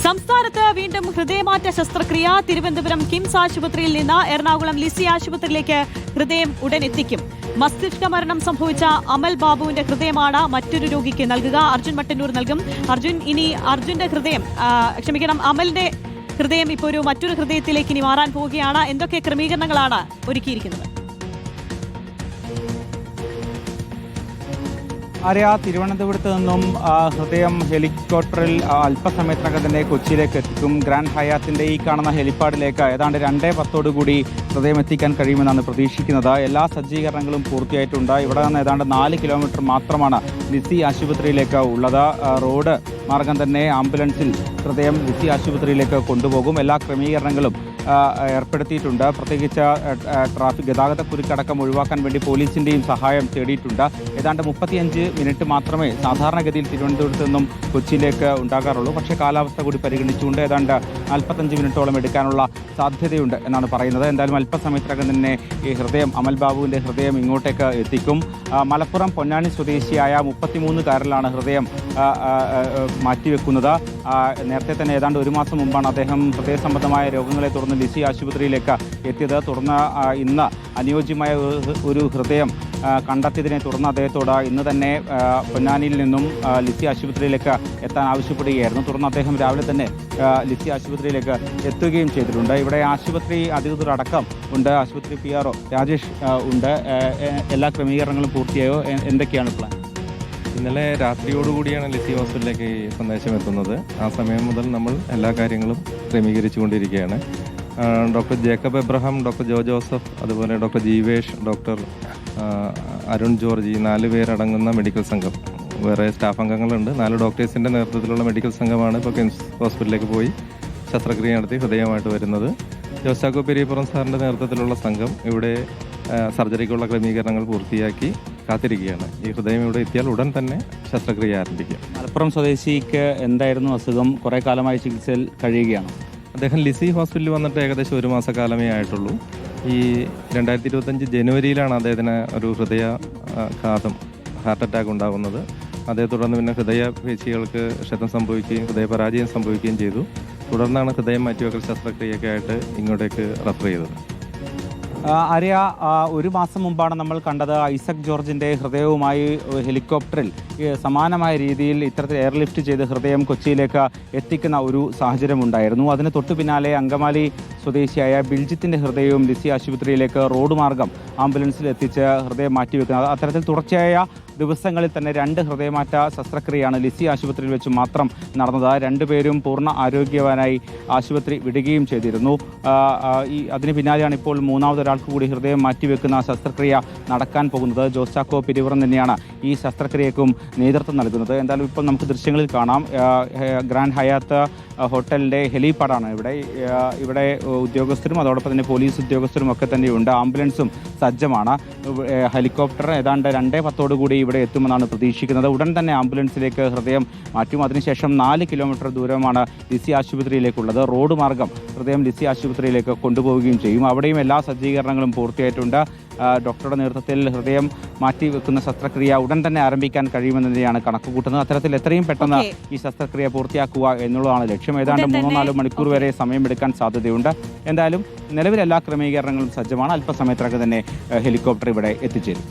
സംസ്ഥാനത്ത് വീണ്ടും ഹൃദയമാറ്റ ശസ്ത്രക്രിയ. തിരുവനന്തപുരം കിംസ് ആശുപത്രിയിൽ നിന്ന് എറണാകുളം ലിസി ആശുപത്രിയിലേക്ക് ഹൃദയം ഉടൻ എത്തിക്കും. മസ്തിഷ്ക മരണം സംഭവിച്ച അമൽ ബാബുവിന്റെ ഹൃദയമാണ് മറ്റൊരു രോഗിക്ക് നൽകുക. അർജുൻ മട്ടന്നൂർ നൽകും. ഇനി അർജുന്റെ ഹൃദയം അമലിന്റെ ഹൃദയം ഇപ്പോൾ മറ്റൊരു ഹൃദയത്തിലേക്ക് ഇനി മാറാൻ പോവുകയാണ്. എന്തൊക്കെ ക്രമീകരണങ്ങളാണ് ഒരുക്കിയിരിക്കുന്നത്? തിരുവനന്തപുരത്ത് നിന്നും ഹൃദയം ഹെലികോപ്റ്ററിൽ അല്പസമയത്തിനകം തന്നെ കൊച്ചിയിലേക്ക് എത്തിക്കും. ഗ്രാൻഡ് ഹയാത്തിന്റെ ഈ കാണുന്ന ഹെലിപ്പാഡിലേക്ക് ഏതാണ്ട് 2:10 ഹൃദയം എത്തിക്കാൻ കഴിയുമെന്നാണ് പ്രതീക്ഷിക്കുന്നത്. എല്ലാ സജ്ജീകരണങ്ങളും പൂർത്തിയായിട്ടുണ്ട്. ഇവിടെ നിന്ന് ഏതാണ്ട് 4 കിലോമീറ്റർ മാത്രമാണ് ലിസി ആശുപത്രിയിലേക്ക് ഉള്ളത്. റോഡ് മാർഗം തന്നെ ആംബുലൻസിൽ ഹൃദയം ലിസി ആശുപത്രിയിലേക്ക് കൊണ്ടുപോകും. എല്ലാ ക്രമീകരണങ്ങളും ഏർപ്പെടുത്തിയിട്ടുണ്ട്. പ്രത്യേകിച്ച് ട്രാഫിക് ഗതാഗതക്കുരുക്കടക്കം ഒഴിവാക്കാൻ വേണ്ടി പോലീസിൻ്റെയും സഹായം തേടിയിട്ടുണ്ട്. ഏതാണ്ട് 35 മിനിറ്റ് മാത്രമേ സാധാരണഗതിയിൽ തിരുവനന്തപുരത്ത് നിന്നും കൊച്ചിയിലേക്ക് ഉണ്ടാകാറുള്ളൂ. പക്ഷേ കാലാവസ്ഥ കൂടി പരിഗണിച്ചുകൊണ്ട് ഏതാണ്ട് 45 മിനിറ്റോളം എടുക്കാനുള്ള സാധ്യതയുണ്ട് എന്നാണ് പറയുന്നത്. എന്തായാലും അല്പസമയത്തിനകം തന്നെ ഈ ഹൃദയം അമൽ ബാബുവിൻ്റെ ഹൃദയം ഇങ്ങോട്ടേക്ക് എത്തിക്കും. മലപ്പുറം പൊന്നാനി സ്വദേശിയായ 33-കാരനാണ് ഹൃദയം മാറ്റിവെക്കുന്നത്. നേരത്തെ തന്നെ ഏതാണ്ട് 1 മാസം മുമ്പാണ് അദ്ദേഹം ഹൃദയ സംബന്ധമായ രോഗങ്ങളെ തുടർന്ന് ലിസി ആശുപത്രിയിലേക്ക് എത്തിയത്. തുടർന്ന് ഇന്ന് അനുയോജ്യമായ ഒരു ഹൃദയം കണ്ടെത്തിയതിനെ തുടർന്ന് അദ്ദേഹത്തോട് ഇന്ന് തന്നെ പൊന്നാനിയിൽ നിന്നും ലിസി ആശുപത്രിയിലേക്ക് എത്താൻ ആവശ്യപ്പെടുകയായിരുന്നു. തുടർന്ന് അദ്ദേഹം രാവിലെ തന്നെ ലിസി ആശുപത്രിയിലേക്ക് എത്തുകയും ചെയ്തിട്ടുണ്ട്. ഇവിടെ ആശുപത്രി അധികൃതർ അടക്കം ഉണ്ട്. ആശുപത്രി PRO രാജേഷ് ഉണ്ട്. എല്ലാ ക്രമീകരണങ്ങളും പൂർത്തിയായോ? എന്തൊക്കെയാണ് പ്ലാൻ? ഇന്നലെ രാത്രിയോടുകൂടിയാണ് ലിസി ഹോസ്പിറ്റലിലേക്ക് ഈ സന്ദേശം എത്തുന്നത്. ആ സമയം മുതൽ നമ്മൾ എല്ലാ കാര്യങ്ങളും ക്രമീകരിച്ചു കൊണ്ടിരിക്കുകയാണ്. ഡോക്ടർ ജേക്കബ് എബ്രഹാം, ഡോക്ടർ ജോ ജോസഫ്, അതുപോലെ doctor Jeevesh, doctor Arun George, ഈ 4 പേരടങ്ങുന്ന മെഡിക്കൽ സംഘം, വേറെ സ്റ്റാഫ് അംഗങ്ങളുണ്ട്. 4 ഡോക്ടേഴ്സിൻ്റെ നേതൃത്വത്തിലുള്ള മെഡിക്കൽ സംഘമാണ് ഇപ്പോൾ കിംസ് ഹോസ്പിറ്റലിലേക്ക് പോയി ശസ്ത്രക്രിയ നടത്തി ഹൃദയമായിട്ട് വരുന്നത്. ജോസാക്കോ പെരിയപ്പുറം സാറിൻ്റെ നേതൃത്വത്തിലുള്ള സംഘം ഇവിടെ സർജറിക്കുള്ള ക്രമീകരണങ്ങൾ പൂർത്തിയാക്കി കാത്തിരിക്കുകയാണ്. ഈ ഹൃദയം ഇവിടെ എത്തിയാൽ ഉടൻ തന്നെ ശസ്ത്രക്രിയ ആരംഭിക്കും. മലപ്പുറം സ്വദേശിക്ക് എന്തായിരുന്നു അസുഖം? കുറേ കാലമായി ചികിത്സയിൽ കഴിയുകയാണ്. അദ്ദേഹം ലിസി ഹോസ്പിറ്റലിൽ വന്നിട്ട് ഏകദേശം 1 മാസക്കാലമേ ആയിട്ടുള്ളൂ. ഈ 2025 ജനുവരിയിലാണ് അദ്ദേഹത്തിന് ഒരു ഹൃദയാഘാതം, ഹാർട്ട് അറ്റാക്ക് ഉണ്ടാകുന്നത്. അതേ തുടർന്ന് പിന്നെ ഹൃദയപേശികൾക്ക് ക്ഷതം സംഭവിക്കുകയും ഹൃദയപരാജയം സംഭവിക്കുകയും ചെയ്തു. തുടർന്നാണ് ഹൃദയം മാറ്റിവെക്കൽ ശസ്ത്രക്രിയയൊക്കെ ആയിട്ട് ഇങ്ങോട്ടേക്ക് റെഫർ ചെയ്തത്. 1 മാസം മുമ്പാണ് നമ്മൾ കണ്ടത് ഐസക് ജോർജിൻ്റെ ഹൃദയവുമായി ഹെലികോപ്റ്ററിൽ സമാനമായ രീതിയിൽ ഇത്തരത്തിൽ എയർലിഫ്റ്റ് ചെയ്ത് ഹൃദയം കൊച്ചിയിലേക്ക് എത്തിക്കുന്ന ഒരു സാഹചര്യം ഉണ്ടായിരുന്നു. അതിന് തൊട്ടു പിന്നാലെ അങ്കമാലി സ്വദേശിയായ ബിൽജിത്തിൻ്റെ ഹൃദയവും ലിസി ആശുപത്രിയിലേക്ക് റോഡ് മാർഗം ആംബുലൻസിൽ എത്തിച്ച് ഹൃദയം മാറ്റിവെക്കുന്നത്. അത്തരത്തിൽ തുടർച്ചയായ ദിവസങ്ങളിൽ തന്നെ 2 ഹൃദയമാറ്റ ശസ്ത്രക്രിയയാണ് ലിസി ആശുപത്രിയിൽ വെച്ച് മാത്രം നടന്നത്. 2 പേരും പൂർണ്ണ ആരോഗ്യവാനായി ആശുപത്രി വിടുകയും ചെയ്തിരുന്നു. അതിന് പിന്നാലെയാണ് ഇപ്പോൾ 3ാമതൊരാൾക്ക് കൂടി ഹൃദയം മാറ്റിവെക്കുന്ന ശസ്ത്രക്രിയ നടക്കാൻ പോകുന്നത്. ജോസാക്കോ പെരിയപ്പുറം തന്നെയാണ് ഈ ശസ്ത്രക്രിയക്കും നേതൃത്വം നൽകുന്നത്. എന്തായാലും ഇപ്പോൾ നമുക്ക് ദൃശ്യങ്ങളിൽ കാണാം. ഗ്രാൻഡ് ഹയാത്ത് ഹോട്ടലിൻ്റെ ഹെലിപാഡാണ് ഇവിടെ ഉദ്യോഗസ്ഥരും അതോടൊപ്പം തന്നെ പോലീസ് ഉദ്യോഗസ്ഥരും ഒക്കെ തന്നെയുണ്ട്. ആംബുലൻസും സജ്ജമാണ്. ഹെലികോപ്റ്റർ ഏതാണ്ട് 2:10 ഇവിടെ എത്തുമെന്നാണ് പ്രതീക്ഷിക്കുന്നത്. ഉടൻ തന്നെ ആംബുലൻസിലേക്ക് ഹൃദയം മാറ്റും. അതിനുശേഷം 4 കിലോമീറ്റർ ദൂരമാണ് ലിസി ആശുപത്രിയിലേക്കുള്ളത്. റോഡ് മാർഗം ഹൃദയം ലിസി ആശുപത്രിയിലേക്ക് കൊണ്ടുപോവുകയും ചെയ്യും. അവിടെയും എല്ലാ സജ്ജീകരണങ്ങളും പൂർത്തിയായിട്ടുണ്ട്. ഡോക്ടറുടെ നേതൃത്വത്തിൽ ഹൃദയം മാറ്റിവെക്കുന്ന ശസ്ത്രക്രിയ ഉടൻ തന്നെ ആരംഭിക്കാൻ കഴിയുമെന്ന് തന്നെയാണ് കണക്ക് കൂട്ടുന്നത്. അത്തരത്തിൽ എത്രയും പെട്ടെന്ന് ഈ ശസ്ത്രക്രിയ പൂർത്തിയാക്കുക എന്നുള്ളതാണ് ലക്ഷ്യം. ഏതാണ്ട് 3-4 മണിക്കൂർ വരെ സമയമെടുക്കാൻ സാധ്യതയുണ്ട്. എന്തായാലും നിലവിൽ എല്ലാ ക്രമീകരണങ്ങളും സജ്ജമാണ്. അല്പസമയത്തിനകം തന്നെ ഹെലികോപ്റ്റർ ഇവിടെ എത്തിച്ചേരും.